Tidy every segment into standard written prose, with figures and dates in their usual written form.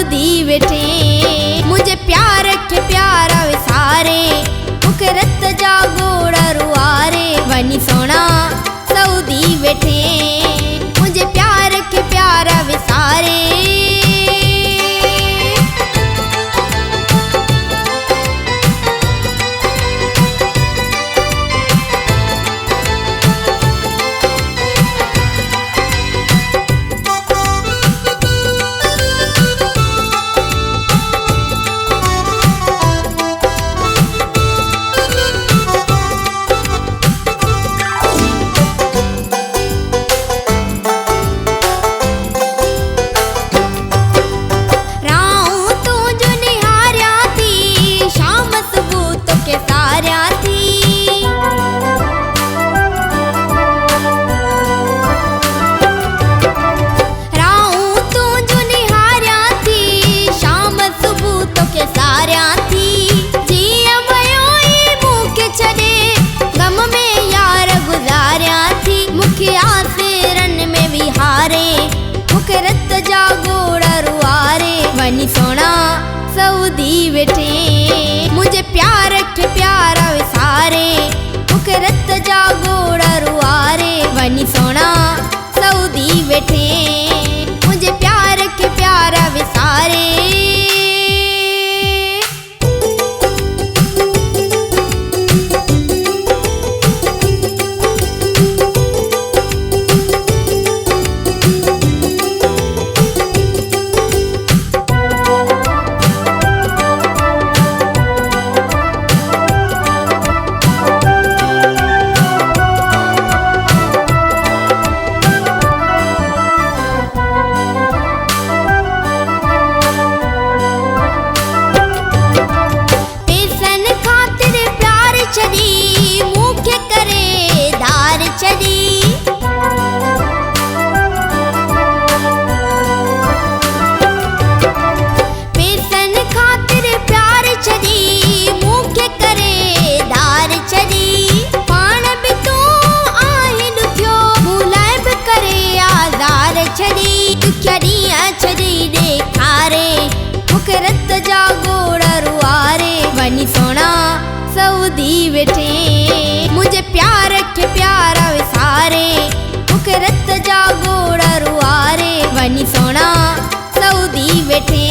Saudi वेठे मुझे प्यार के प्यारा विसारे मुखे रत जा गोड़ा रुआरे वनी सोना सऊदी वेठे मुझे प्यार के प्यारा विसारे। रत जा गोड़ा रुआरे वनी सोना सऊदी वेठे मुझे प्यार के प्यारा विसारे मुखे रत जा गोड़ा रुआरे वनी सोना सऊदी वेठे मुझे प्यार के प्यारा विसारे। रत जा गोड़ा रुआरे वनी सोना सऊदी वेठे मुझे प्यार के प्यारा विसारे मुखे रत जा गोड़ा रुआरे वनी सोना सऊदी वेठे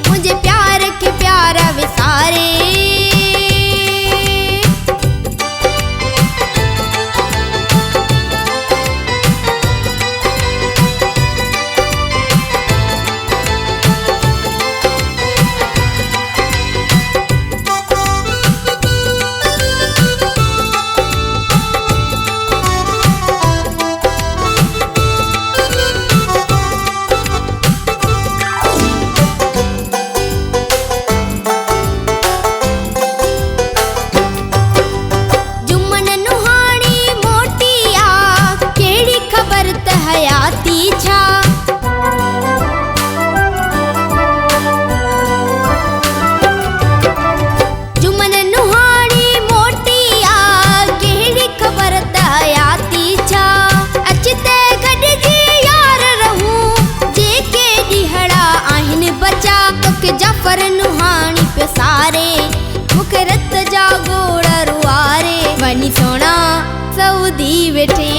मुझे प्यार के प्यारा विसारे। जफर नुहानी पे सारे मुखे रत जा गोड़ा रुआरे वनी सोना सऊदी वेठे